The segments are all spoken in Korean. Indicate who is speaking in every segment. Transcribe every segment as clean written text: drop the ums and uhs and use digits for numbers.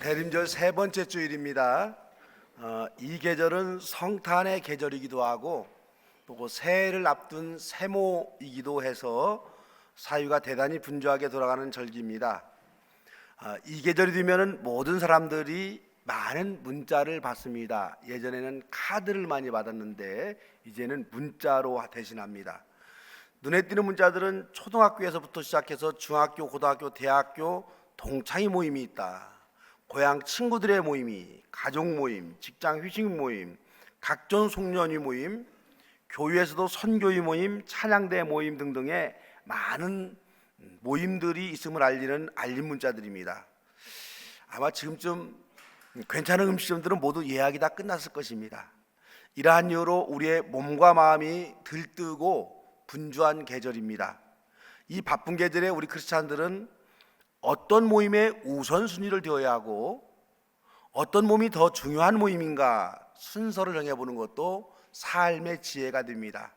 Speaker 1: 대림절 세 번째 주일입니다. 이 계절은 성탄의 계절이기도 하고 또 새해를 앞둔 세모이기도 해서 사유가 대단히 분주하게 돌아가는 절기입니다. 이 계절이 되면은 모든 사람들이 많은 문자를 받습니다. 예전에는 카드를 많이 받았는데 이제는 문자로 대신합니다. 눈에 띄는 문자들은 초등학교에서부터 시작해서 중학교, 고등학교, 대학교 동창회 모임이 있다, 고향 친구들의 모임이, 가족 모임, 직장 회식 모임, 각종 송년회 모임, 교회에서도 선교회 모임, 찬양대 모임 등등의 많은 모임들이 있음을 알리는 알림 문자들입니다. 아마 지금쯤 괜찮은 음식점들은 모두 예약이 다 끝났을 것입니다. 이러한 이유로 우리의 몸과 마음이 들뜨고 분주한 계절입니다. 이 바쁜 계절에 우리 크리스찬들은 어떤 모임에 우선순위를 두어야 하고 어떤 모임이 더 중요한 모임인가 순서를 정해보는 것도 삶의 지혜가 됩니다.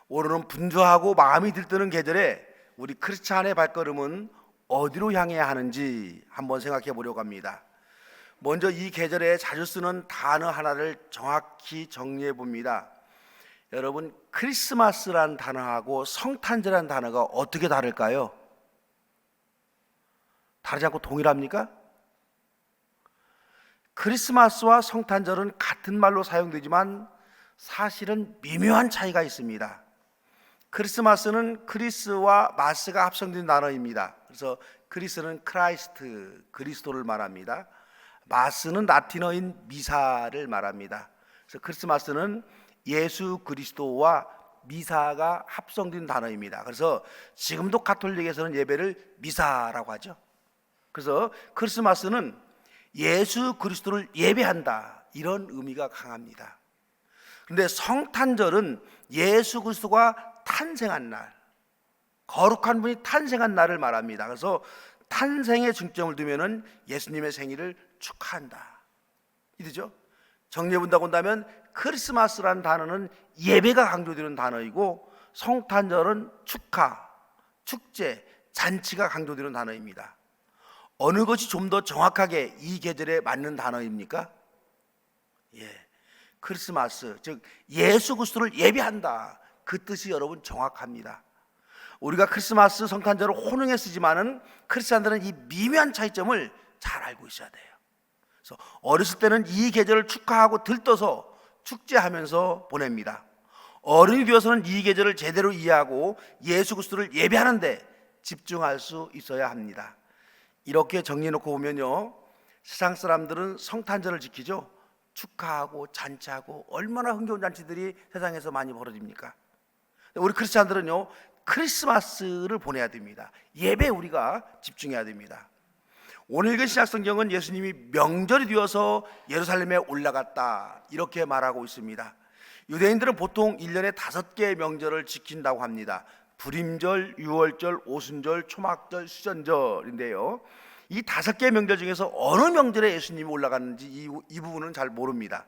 Speaker 1: 오늘은 분주하고 마음이 들뜨는 계절에 우리 크리스찬의 발걸음은 어디로 향해야 하는지 한번 생각해 보려고 합니다. 먼저 이 계절에 자주 쓰는 단어 하나를 정확히 정리해 봅니다. 여러분, 크리스마스란 단어하고 성탄절이라는 단어가 어떻게 다를까요? 다르지 않고 동일합니까? 크리스마스와 성탄절은 같은 말로 사용되지만 사실은 미묘한 차이가 있습니다. 크리스마스는 크리스와 마스가 합성된 단어입니다. 그래서 크리스는 크라이스트, 그리스도를 말합니다. 마스는 라틴어인 미사를 말합니다. 그래서 크리스마스는 예수 그리스도와 미사가 합성된 단어입니다. 그래서 지금도 가톨릭에서는 예배를 미사라고 하죠. 그래서 크리스마스는 예수 그리스도를 예배한다, 이런 의미가 강합니다. 그런데 성탄절은 예수 그리스도가 탄생한 날, 거룩한 분이 탄생한 날을 말합니다. 그래서 탄생에 중점을 두면은 예수님의 생일을 축하한다, 이죠. 정리해 본다고 한다면 크리스마스라는 단어는 예배가 강조되는 단어이고 성탄절은 축하, 축제, 잔치가 강조되는 단어입니다. 어느 것이 좀 더 정확하게 이 계절에 맞는 단어입니까? 크리스마스, 즉 예수 그리스도를 예배한다, 그 뜻이 여러분 정확합니다. 우리가 크리스마스, 성탄절을 혼용해 쓰지만은 크리스찬들은 이 미묘한 차이점을 잘 알고 있어야 돼요. 그래서 어렸을 때는 이 계절을 축하하고 들떠서 축제하면서 보냅니다. 어른이 되어서는 이 계절을 제대로 이해하고 예수 그리스도를 예배하는데 집중할 수 있어야 합니다. 이렇게 정리해놓고 보면요, 세상 사람들은 성탄절을 지키죠. 축하하고 잔치하고 얼마나 흥겨운 잔치들이 세상에서 많이 벌어집니까? 우리 크리스찬들은요, 크리스마스를 보내야 됩니다. 예배에 우리가 집중해야 됩니다. 오늘 읽은 신약 성경은 예수님이 명절이 되어서 예루살렘에 올라갔다, 이렇게 말하고 있습니다. 유대인들은 보통 1년에 5개의 명절을 지킨다고 합니다. 불임절, 유월절, 오순절, 초막절, 수전절인데요, 이 5개의 명절 중에서 어느 명절에 예수님이 올라갔는지 이 부분은 잘 모릅니다.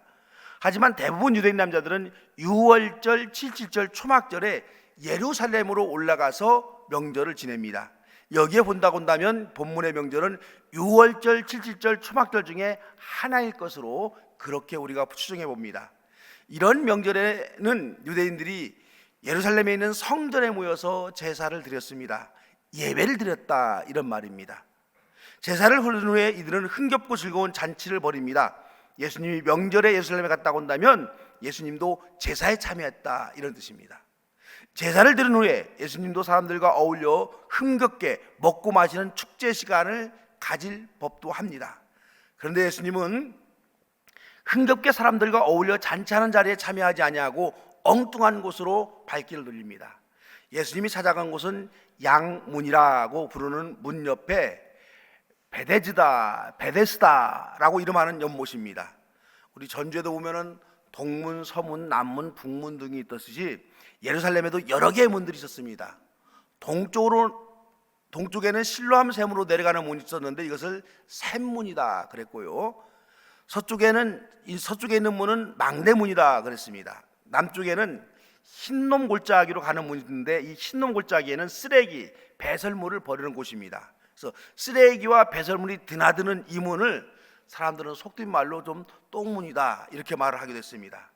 Speaker 1: 하지만 대부분 유대인 남자들은 유월절, 칠칠절, 초막절에 예루살렘으로 올라가서 명절을 지냅니다. 여기에 본다고 한다면 본문의 명절은 유월절, 칠칠절, 초막절 중에 하나일 것으로 그렇게 우리가 추정해 봅니다. 이런 명절에는 유대인들이 예루살렘에 있는 성전에 모여서 제사를 드렸습니다. 예배를 드렸다, 이런 말입니다. 제사를 흘린 후에 이들은 흥겹고 즐거운 잔치를 벌입니다. 예수님이 명절에 예루살렘에 갔다고 한다면 예수님도 제사에 참여했다, 이런 뜻입니다. 제사를 드린 후에 예수님도 사람들과 어울려 흥겹게 먹고 마시는 축제 시간을 가질 법도 합니다. 그런데 예수님은 흥겹게 사람들과 어울려 잔치하는 자리에 참여하지 아니하고 엉뚱한 곳으로 발길을 돌립니다. 예수님이 찾아간 곳은 양문이라고 부르는 문 옆에 베데스다라고 이름하는 연못입니다. 우리 전주에도 보면은 동문, 서문, 남문, 북문 등이 있듯이 예루살렘에도 여러 개의 문들이 있었습니다. 동쪽에는 실로암 샘으로 내려가는 문이 있었는데 이것을 샘문이다 그랬고요, 서쪽에 있는 문은 망대문이다 그랬습니다. 남쪽에는 흰놈 골짜기로 가는 문이 있는데 이 흰놈 골짜기에는 쓰레기, 배설물을 버리는 곳입니다. 그래서 쓰레기와 배설물이 드나드는 이 문을 사람들은 속된 말로 좀 똥문이다 이렇게 말을 하게 됐습니다.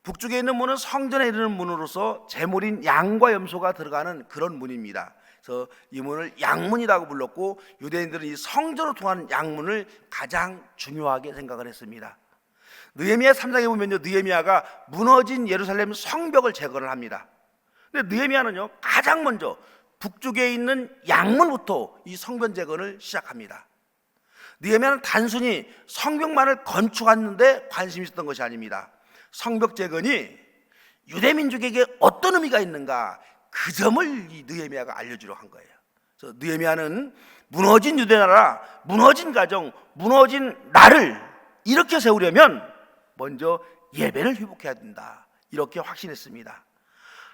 Speaker 1: 북쪽에 있는 문은 성전에 이르는 문으로서 제물인 양과 염소가 들어가는 그런 문입니다. 그래서 이 문을 양문이라고 불렀고, 유대인들은 이 성전으로 통하는 양문을 가장 중요하게 생각을 했습니다. 느헤미야 3장에 보면요, 느헤미야가 무너진 예루살렘 성벽을 재건을 합니다. 근데 느헤미야는요, 가장 먼저 북쪽에 있는 양문부터 이 성전 재건을 시작합니다. 느헤미야는 단순히 성벽만을 건축하는데 관심이 있었던 것이 아닙니다. 성벽 재건이 유대 민족에게 어떤 의미가 있는가, 그 점을 이 느헤미야가 알려주려고 한 거예요. 그래서 느헤미야는 무너진 유대 나라, 무너진 가정, 무너진 나를 이렇게 세우려면 먼저 예배를 회복해야 된다, 이렇게 확신했습니다.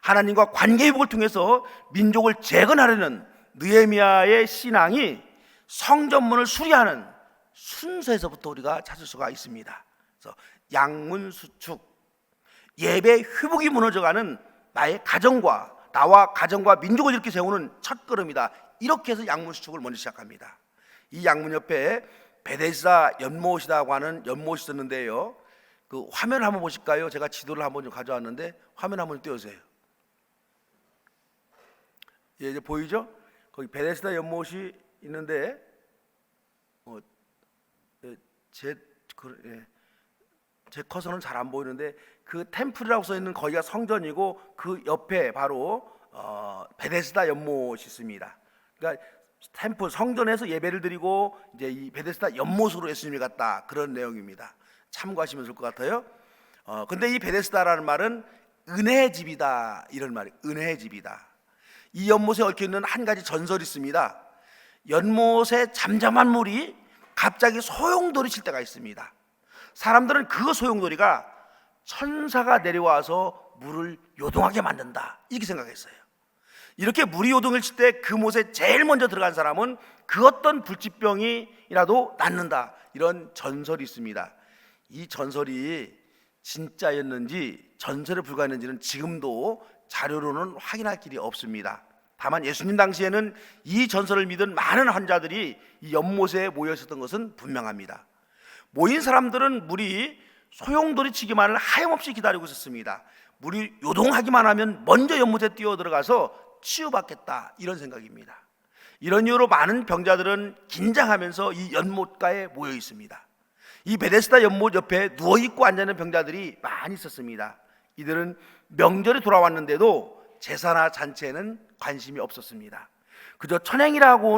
Speaker 1: 하나님과 관계 회복을 통해서 민족을 재건하려는 느헤미야의 신앙이 성전문을 수리하는 순서에서부터 우리가 찾을 수가 있습니다. 그래서 양문 수축, 예배 회복이 무너져가는 나의 가정과, 나와 가정과 민족을 이렇게 세우는 첫걸음이다, 이렇게 해서 양문 수축을 먼저 시작합니다. 이 양문 옆에 베데스다 연못이라고 하는 연못이 있었는데요, 그 화면을 한번 보실까요? 제가 지도를 한번 좀 가져왔는데 화면 한번 띄워주세요. 예, 이제 보이죠? 거기 베데스다 연못이 있는데 제 커서는 잘 안 보이는데 그 템플이라고 써 있는 거기가 성전이고, 그 옆에 바로 베데스다 연못이 있습니다. 그러니까 템플 성전에서 예배를 드리고 이제 이 베데스다 연못으로 예수님이 갔다, 그런 내용입니다. 참고하시면 좋을 것 같아요. 근데 이 베데스다라는 말은 은혜의 집이다, 이런 말이에요. 은혜의 집이다. 이 연못에 얽혀 있는 한 가지 전설이 있습니다. 연못에 잠잠한 물이 갑자기 소용돌이 칠 때가 있습니다. 사람들은 그 소용돌이가 천사가 내려와서 물을 요동하게 만든다, 이렇게 생각했어요. 이렇게 물이 요동을 칠 때 그 못에 제일 먼저 들어간 사람은 그 어떤 불치병이라도 낫는다, 이런 전설이 있습니다. 이 전설이 진짜였는지 전설에 불과했는지는 지금도 자료로는 확인할 길이 없습니다. 다만 예수님 당시에는 이 전설을 믿은 많은 환자들이 이 연못에 모여 있었던 것은 분명합니다. 모인 사람들은 물이 소용돌이 치기만을 하염없이 기다리고 있었습니다. 물이 요동하기만 하면 먼저 연못에 뛰어 들어가서 치유받겠다, 이런 생각입니다. 이런 이유로 많은 병자들은 긴장하면서 이 연못가에 모여 있습니다. 이 베데스다 연못 옆에 누워있고 앉아있는 병자들이 많이 있었습니다. 이들은 명절이 돌아왔는데도 제사나 잔치에는 관심이 없었습니다. 그저 천행이라도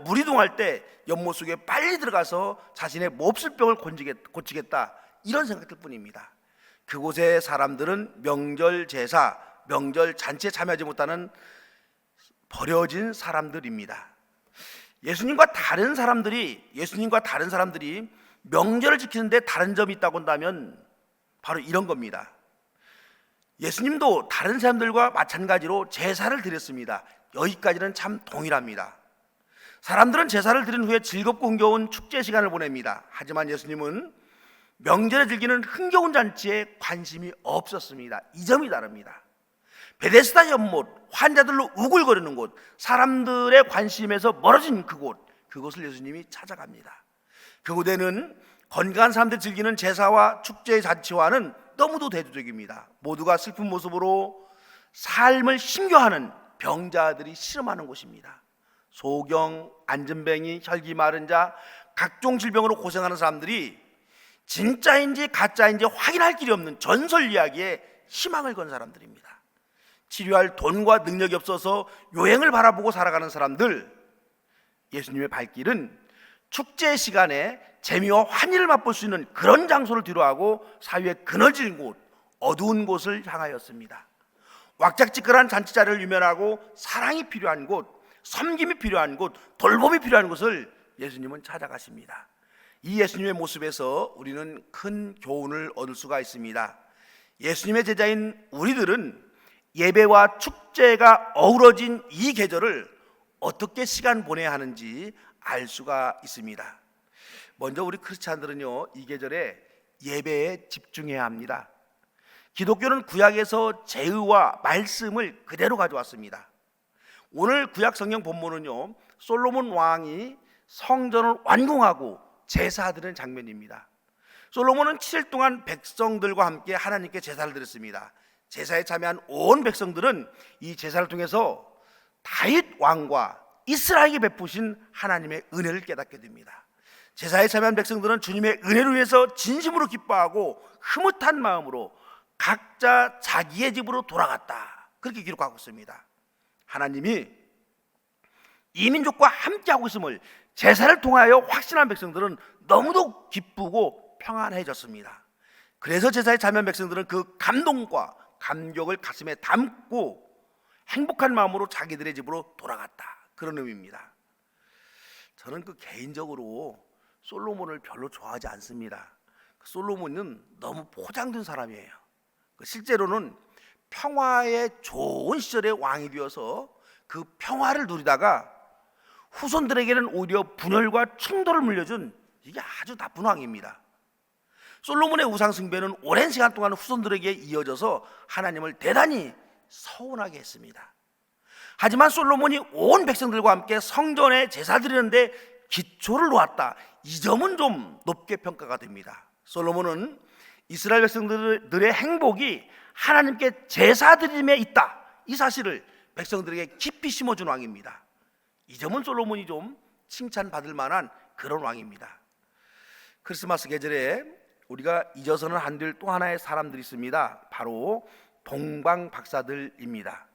Speaker 1: 물이 동할 때 연못 속에 빨리 들어가서 자신의 몹쓸 병을 고치겠다, 이런 생각들 뿐입니다. 그곳의 사람들은 명절 제사, 명절 잔치에 참여하지 못하는 버려진 사람들입니다. 예수님과 다른 사람들이 명절을 지키는데 다른 점이 있다고 한다면 바로 이런 겁니다. 예수님도 다른 사람들과 마찬가지로 제사를 드렸습니다. 여기까지는 참 동일합니다. 사람들은 제사를 드린 후에 즐겁고 흥겨운 축제 시간을 보냅니다. 하지만 예수님은 명절에 즐기는 흥겨운 잔치에 관심이 없었습니다. 이 점이 다릅니다. 베데스다 연못, 환자들로 우글거리는 곳, 사람들의 관심에서 멀어진 그곳을 예수님이 찾아갑니다. 그곳에는 건강한 사람들이 즐기는 제사와 축제의 잔치와는 너무도 대조적입니다. 모두가 슬픈 모습으로 삶을 힘겨워하는 병자들이 실험하는 곳입니다. 소경, 안전뱅이, 혈기 마른 자, 각종 질병으로 고생하는 사람들이 진짜인지 가짜인지 확인할 길이 없는 전설 이야기에 희망을 건 사람들입니다. 치료할 돈과 능력이 없어서 요행을 바라보고 살아가는 사람들, 예수님의 발길은 축제 시간에 재미와 환희를 맛볼 수 있는 그런 장소를 뒤로하고 사회의 그늘진 곳, 어두운 곳을 향하였습니다. 왁작지껄한 잔치자리를 유면하고 사랑이 필요한 곳, 섬김이 필요한 곳, 돌봄이 필요한 곳을 예수님은 찾아가십니다. 이 예수님의 모습에서 우리는 큰 교훈을 얻을 수가 있습니다. 예수님의 제자인 우리들은 예배와 축제가 어우러진 이 계절을 어떻게 시간 보내야 하는지 알 수가 있습니다. 먼저 우리 크리스찬들은요, 이 계절에 예배에 집중해야 합니다. 기독교는 구약에서 제의와 말씀을 그대로 가져왔습니다. 오늘 구약 성경 본문은요, 솔로몬 왕이 성전을 완공하고 제사드리는 장면입니다. 솔로몬은 7일 동안 백성들과 함께 하나님께 제사를 드렸습니다. 제사에 참여한 온 백성들은 이 제사를 통해서 다윗 왕과 이스라엘에게 베푸신 하나님의 은혜를 깨닫게 됩니다. 제사에 참여한 백성들은 주님의 은혜로 인해서 진심으로 기뻐하고 흐뭇한 마음으로 각자 자기의 집으로 돌아갔다, 그렇게 기록하고 있습니다. 하나님이 이 민족과 함께하고 있음을 제사를 통하여 확신한 백성들은 너무도 기쁘고 평안해졌습니다. 그래서 제사에 참여한 백성들은 그 감동과 감격을 가슴에 담고 행복한 마음으로 자기들의 집으로 돌아갔다, 그런 의미입니다. 저는 개인적으로 솔로몬을 별로 좋아하지 않습니다. 솔로몬은 너무 포장된 사람이에요. 실제로는 평화의 좋은 시절의 왕이 되어서 그 평화를 누리다가 후손들에게는 오히려 분열과 충돌을 물려준, 이게 아주 나쁜 왕입니다. 솔로몬의 우상 숭배는 오랜 시간 동안 후손들에게 이어져서 하나님을 대단히 서운하게 했습니다. 하지만 솔로몬이 온 백성들과 함께 성전에 제사 드리는데 기초를 놓았다, 이 점은 좀 높게 평가가 됩니다. 솔로몬은 이스라엘 백성들의 행복이 하나님께 제사 드림에 있다, 이 사실을 백성들에게 깊이 심어준 왕입니다. 이 점은 솔로몬이 좀 칭찬받을 만한 그런 왕입니다. 크리스마스 계절에 우리가 잊어서는 안 될 또 하나의 사람들이 있습니다. 바로 동방 박사들입니다.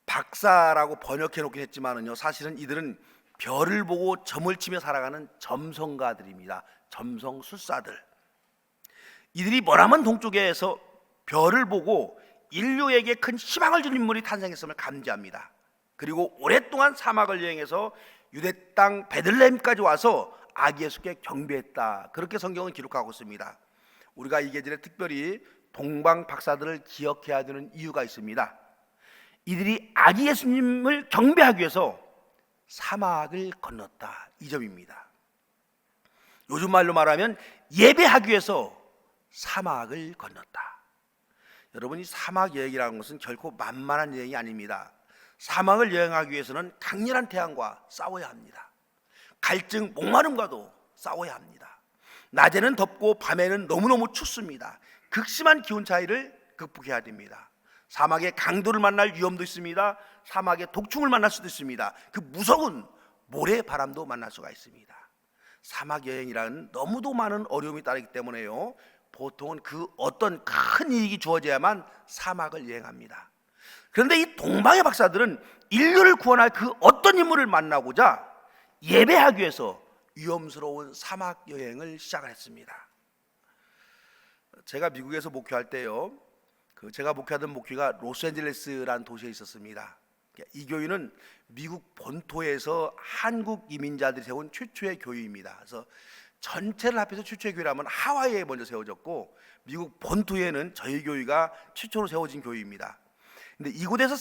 Speaker 1: 박사라고 번역해 놓긴 했지만은요, 사실은 이들은 별을 보고 점을 치며 살아가는 점성가들입니다. 점성술사들. 이들이 머나먼 동쪽에서 별을 보고 인류에게 큰 희망을 준 인물이 탄생했음을 감지합니다. 그리고 오랫동안 사막을 여행해서 유대 땅 베들레헴까지 와서 아기 예수께 경배했다, 그렇게 성경은 기록하고 있습니다. 우리가 이 계절에 특별히 동방 박사들을 기억해야 되는 이유가 있습니다. 이들이 아기 예수님을 경배하기 위해서 사막을 건넜다, 이 점입니다. 요즘 말로 말하면 예배하기 위해서 사막을 건넜다. 여러분, 이 사막 여행이라는 것은 결코 만만한 여행이 아닙니다. 사막을 여행하기 위해서는 강렬한 태양과 싸워야 합니다. 갈증, 목마름과도 싸워야 합니다. 낮에는 덥고 밤에는 너무너무 춥습니다. 극심한 기온 차이를 극복해야 됩니다. 사막에 강도를 만날 위험도 있습니다. 사막에 독충을 만날 수도 있습니다. 그 무서운 모래바람도 만날 수가 있습니다. 사막 여행이라는 너무도 많은 어려움이 따르기 때문에요, 보통은 그 어떤 큰 이익이 주어져야만 사막을 여행합니다. 그런데 이 동방의 박사들은 인류를 구원할 그 어떤 인물을 만나고자 예배하기 위해서 위험스러운 사막 여행을 시작을 했습니다. 제가 미국에서 목회할 때요, 제가 목회하던 목회가 로스앤젤레스라는 도시에 있었습니다. 이 교회는 미국 본토에서 한국 이민자들이 세운 최초의 교회입니다. 그래서 전체를 합해서 최초의 교회라면 하와이에 먼저 세워졌고, 미국 본토에는 저희 교회가 최초로 세워진 교회입니다. 근데 이곳에서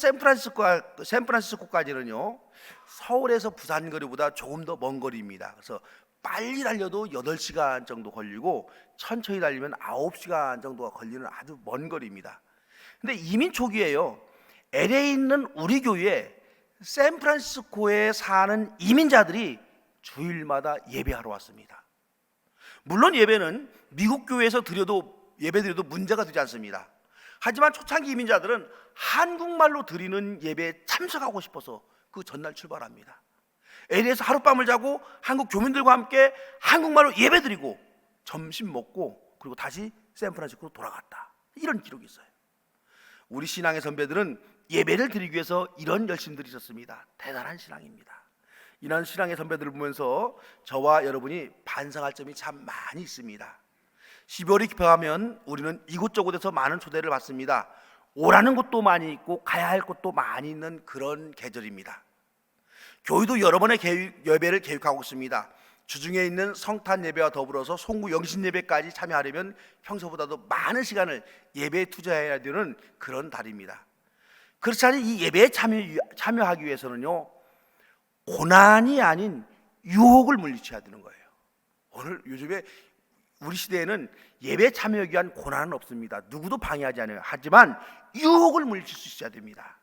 Speaker 1: 샌프란시스코까지는요, 서울에서 부산 거리보다 조금 더 먼 거리입니다. 그래서 빨리 달려도 8시간 정도 걸리고 천천히 달리면 9시간 정도가 걸리는 아주 먼 거리입니다. 근데 이민 초기에요, LA에 있는 우리 교회에 샌프란시스코에 사는 이민자들이 주일마다 예배하러 왔습니다. 물론 예배는 미국 교회에서 예배드려도 문제가 되지 않습니다. 하지만 초창기 이민자들은 한국말로 드리는 예배에 참석하고 싶어서 그 전날 출발합니다. LA에서 하룻밤을 자고 한국 교민들과 함께 한국말로 예배드리고 점심 먹고 그리고 다시 샌프란시스코로 돌아갔다, 이런 기록이 있어요. 우리 신앙의 선배들은 예배를 드리기 위해서 이런 열심들이 있었습니다. 대단한 신앙입니다. 이런 신앙의 선배들을 보면서 저와 여러분이 반성할 점이 참 많이 있습니다. 12월이 깊어가면 우리는 이곳저곳에서 많은 초대를 받습니다. 오라는 곳도 많이 있고 가야 할 곳도 많이 있는 그런 계절입니다. 교회도 여러 번의 예배를 계획하고 있습니다. 주중에 있는 성탄 예배와 더불어서 송구 영신 예배까지 참여하려면 평소보다도 많은 시간을 예배에 투자해야 되는 그런 달입니다. 그렇지 않은 이 예배에 참여하기 위해서는요, 고난이 아닌 유혹을 물리쳐야 되는 거예요. 요즘에 우리 시대에는 예배에 참여하기 위한 고난은 없습니다. 누구도 방해하지 않아요. 하지만 유혹을 물리칠 수 있어야 됩니다.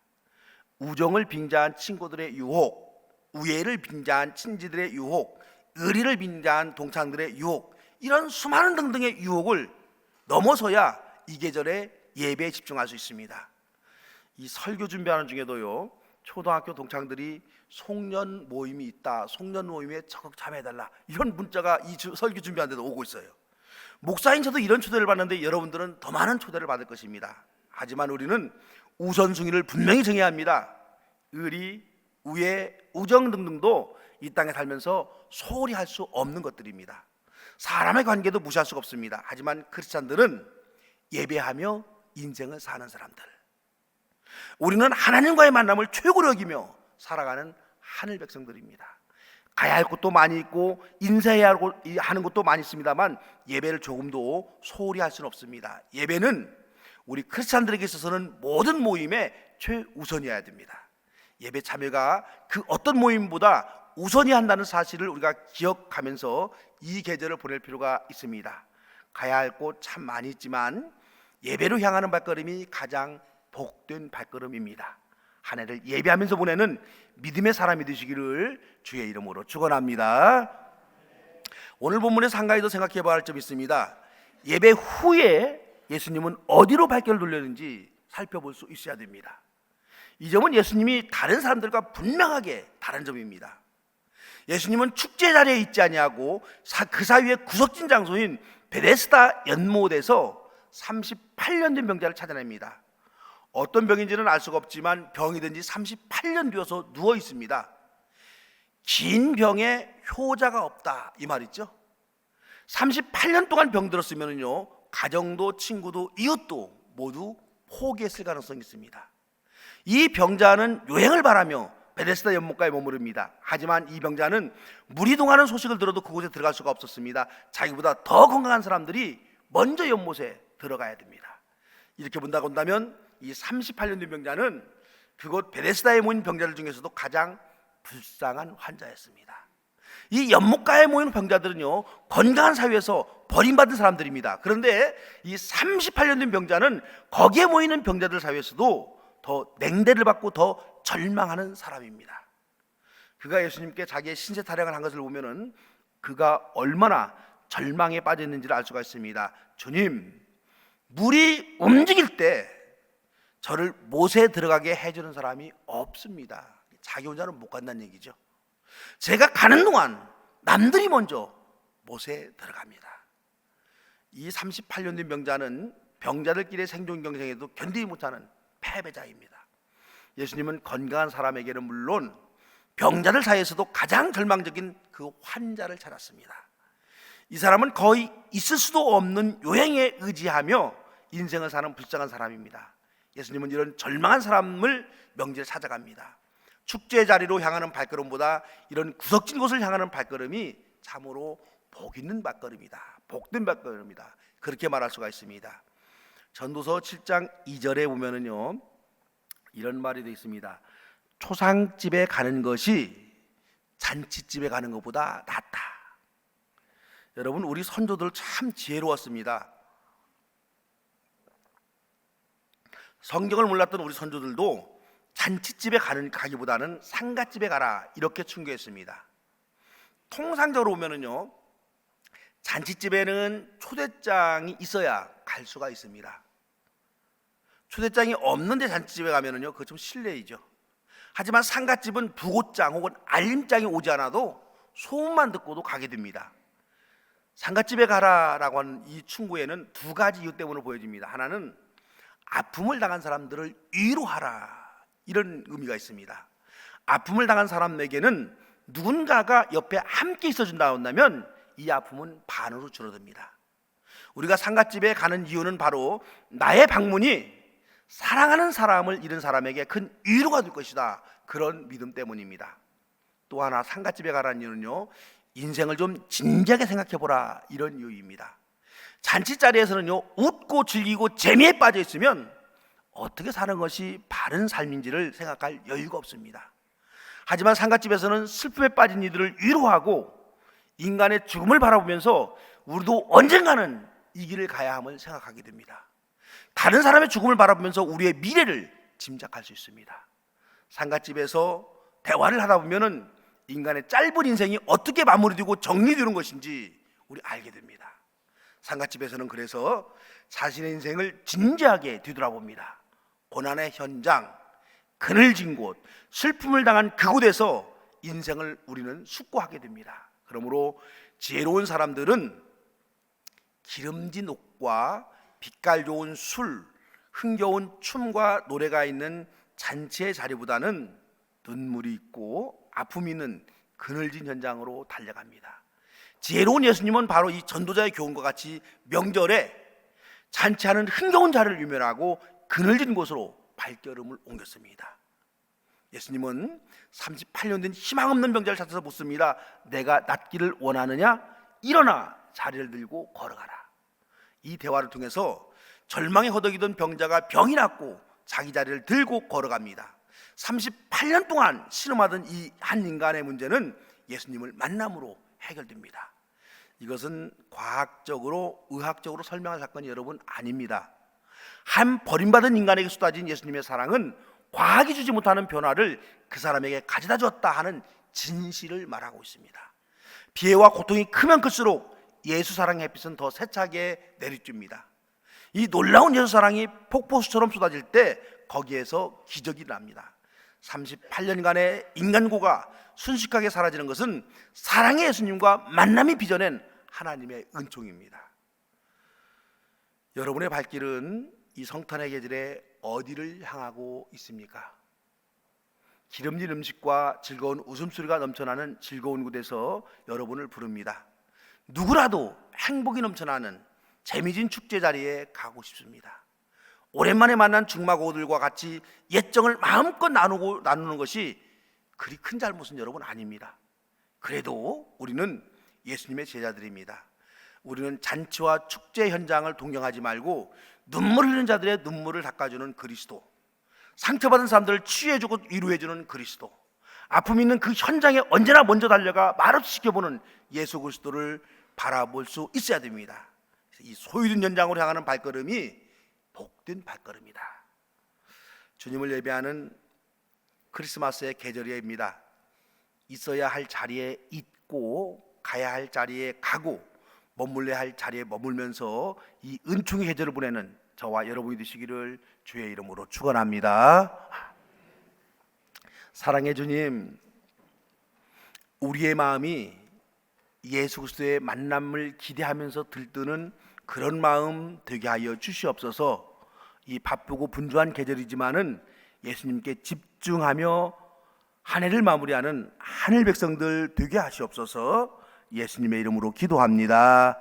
Speaker 1: 우정을 빙자한 친구들의 유혹, 우애를 빙자한 친지들의 유혹, 의리를 빙자한 동창들의 유혹, 이런 수많은 등등의 유혹을 넘어서야 이 계절에 예배에 집중할 수 있습니다. 이 설교 준비하는 중에도요, 초등학교 동창들이 송년 모임이 있다, 송년 모임에 적극 참여해달라, 이런 문자가 이 설교 준비하는 데도 오고 있어요. 목사인 저도 이런 초대를 받는데 여러분들은 더 많은 초대를 받을 것입니다. 하지만 우리는 우선순위를 분명히 정해야 합니다. 의리, 우애, 우정 등등도 이 땅에 살면서 소홀히 할 수 없는 것들입니다. 사람의 관계도 무시할 수가 없습니다. 하지만 크리스찬들은 예배하며 인생을 사는 사람들, 우리는 하나님과의 만남을 최고로 여기며 살아가는 하늘 백성들입니다. 가야 할 곳도 많이 있고 인사해야 하는 곳도 많이 있습니다만 예배를 조금도 소홀히 할 수는 없습니다. 예배는 우리 크리스찬들에게 있어서는 모든 모임의 최우선이어야 됩니다. 예배 참여가 그 어떤 모임보다 우선이 한다는 사실을 우리가 기억하면서 이 계절을 보낼 필요가 있습니다. 가야 할 곳 참 많이 있지만 예배로 향하는 발걸음이 가장 복된 발걸음입니다. 한 해를 예배하면서 보내는 믿음의 사람이 되시기를 주의 이름으로 축원합니다. 오늘 본문에서 한 가지 더 생각해 봐야 할 점이 있습니다. 예배 후에 예수님은 어디로 발길을 돌렸는지 살펴볼 수 있어야 됩니다. 이 점은 예수님이 다른 사람들과 분명하게 다른 점입니다. 예수님은 축제 자리에 있지 아니하고 그 사이의 구석진 장소인 베데스다 연못에서 38년 된 병자를 찾아냅니다. 어떤 병인지는 알 수가 없지만 병이 든 지 38년 되어서 누워 있습니다. 긴 병에 효자가 없다, 이 말이죠. 38년 동안 병들었으면요, 가정도 친구도 이웃도 모두 포기했을 가능성이 있습니다. 이 병자는 요행을 바라며 베데스다 연못가에 머무릅니다. 하지만 이 병자는 물이 동하는 소식을 들어도 그곳에 들어갈 수가 없었습니다. 자기보다 더 건강한 사람들이 먼저 연못에 들어가야 됩니다. 이렇게 본다면 이 38년 된 병자는 그곳 베데스다에 모인 병자들 중에서도 가장 불쌍한 환자였습니다. 이 연못가에 모인 병자들은요, 건강한 사회에서 버림받은 사람들입니다. 그런데 이 38년 된 병자는 거기에 모이는 병자들 사이에서도 더 냉대를 받고 더 절망하는 사람입니다. 그가 예수님께 자기의 신세 타령을 한 것을 보면은 그가 얼마나 절망에 빠져 있는지를 알 수가 있습니다. 주님, 물이 움직일 때 저를 못에 들어가게 해주는 사람이 없습니다. 자기 혼자는 못 간다는 얘기죠. 제가 가는 동안 남들이 먼저 못에 들어갑니다. 이 38년 된 병자는 병자들끼리의 생존 경쟁에도 견디지 못하는 패배자입니다. 예수님은 건강한 사람에게는 물론 병자들 사이에서도 가장 절망적인 그 환자를 찾았습니다. 이 사람은 거의 있을 수도 없는 요행에 의지하며 인생을 사는 불쌍한 사람입니다. 예수님은 이런 절망한 사람을 명절에 찾아갑니다. 축제 자리로 향하는 발걸음보다 이런 구석진 곳을 향하는 발걸음이 참으로 복 있는 발걸음이다, 복된 발걸음이다, 그렇게 말할 수가 있습니다. 전도서 7장 2절에 보면은요, 이런 말이 되어 있습니다. 초상집에 가는 것이 잔치집에 가는 것보다 낫다. 여러분, 우리 선조들 참 지혜로웠습니다. 성경을 몰랐던 우리 선조들도 잔치집에 가기보다는 상갓집에 가라, 이렇게 충고했습니다. 통상적으로 보면은요, 잔치집에는 초대장이 있어야 갈 수가 있습니다. 초대장이 없는데 잔치집에 가면은요, 그거 좀 실례이죠. 하지만 상갓집은 부고장 혹은 알림장이 오지 않아도 소문만 듣고도 가게 됩니다. 상갓집에 가라라고 하는 이 충고에는 두 가지 이유 때문에 보여집니다. 하나는 아픔을 당한 사람들을 위로하라, 이런 의미가 있습니다. 아픔을 당한 사람에게는 누군가가 옆에 함께 있어준다 한다면 이 아픔은 반으로 줄어듭니다. 우리가 상갓집에 가는 이유는 바로 나의 방문이 사랑하는 사람을 잃은 사람에게 큰 위로가 될 것이다, 그런 믿음 때문입니다. 또 하나, 상갓집에 가라는 이유는요, 인생을 좀 진지하게 생각해보라, 이런 이유입니다. 잔치자리에서는요, 웃고 즐기고 재미에 빠져 있으면 어떻게 사는 것이 바른 삶인지를 생각할 여유가 없습니다. 하지만 상갓집에서는 슬픔에 빠진 이들을 위로하고 인간의 죽음을 바라보면서 우리도 언젠가는 이 길을 가야 함을 생각하게 됩니다. 다른 사람의 죽음을 바라보면서 우리의 미래를 짐작할 수 있습니다. 상갓집에서 대화를 하다 보면은 인간의 짧은 인생이 어떻게 마무리되고 정리되는 것인지 우리 알게 됩니다. 상갓집에서는 그래서 자신의 인생을 진지하게 뒤돌아봅니다. 고난의 현장, 그늘진 곳, 슬픔을 당한 그곳에서 인생을 우리는 숙고하게 됩니다. 그러므로 지혜로운 사람들은 기름진 옷과 빛깔 좋은 술, 흥겨운 춤과 노래가 있는 잔치의 자리보다는 눈물이 있고 아픔이 있는 그늘진 현장으로 달려갑니다. 지혜로운 예수님은 바로 이 전도자의 교훈과 같이 명절에 잔치하는 흥겨운 자리를 유명하고 그늘진 곳으로 발걸음을 옮겼습니다. 예수님은 38년 된 희망 없는 병자를 찾아서 묻습니다. 내가 낫기를 원하느냐? 일어나 자리를 들고 걸어가라. 이 대화를 통해서 절망에 허덕이던 병자가 병이 낫고 자기 자리를 들고 걸어갑니다. 38년 동안 신음하던 이 한 인간의 문제는 예수님을 만남으로 해결됩니다. 이것은 과학적으로 의학적으로 설명할 사건이 여러분 아닙니다. 한 버림받은 인간에게 쏟아진 예수님의 사랑은 과학이 주지 못하는 변화를 그 사람에게 가져다 줬다 하는 진실을 말하고 있습니다. 비애와 고통이 크면 클수록 예수 사랑의 햇빛은 더 세차게 내리쬐입니다. 이 놀라운 예수 사랑이 폭포수처럼 쏟아질 때 거기에서 기적이 납니다. 38년간의 인간고가 순식간에 사라지는 것은 사랑의 예수님과 만남이 빚어낸 하나님의 은총입니다. 여러분의 발길은 이 성탄의 계절에 어디를 향하고 있습니까? 기름진 음식과 즐거운 웃음소리가 넘쳐나는 즐거운 곳에서 여러분을 부릅니다. 누구라도 행복이 넘쳐나는 재미진 축제 자리에 가고 싶습니다. 오랜만에 만난 중마고들과 같이 옛정을 마음껏 나누는 것이 그리 큰 잘못은 여러분 아닙니다. 그래도 우리는 예수님의 제자들입니다. 우리는 잔치와 축제 현장을 동경하지 말고 눈물 흘리는 자들의 눈물을 닦아주는 그리스도, 상처받은 사람들을 치유해주고 위로해주는 그리스도, 아픔 있는 그 현장에 언제나 먼저 달려가 말없이 지켜보는 예수 그리스도를 바라볼 수 있어야 됩니다. 이 소유된 현장으로 향하는 발걸음이 복된 발걸음이다. 주님을 예배하는 크리스마스의 계절입니다. 있어야 할 자리에 있고 가야 할 자리에 가고 머물러야 할 자리에 머물면서 이 은총의 계절을 보내는 저와 여러분이 되시기를 주의 이름으로 축원합니다. 사랑의 주님, 우리의 마음이 예수 그리스도의 만남을 기대하면서 들뜨는 그런 마음 되게 하여 주시옵소서. 이 바쁘고 분주한 계절이지만은 예수님께 집중하며 한 해를 마무리하는 하늘 백성들 되게 하시옵소서. 예수님의 이름으로 기도합니다.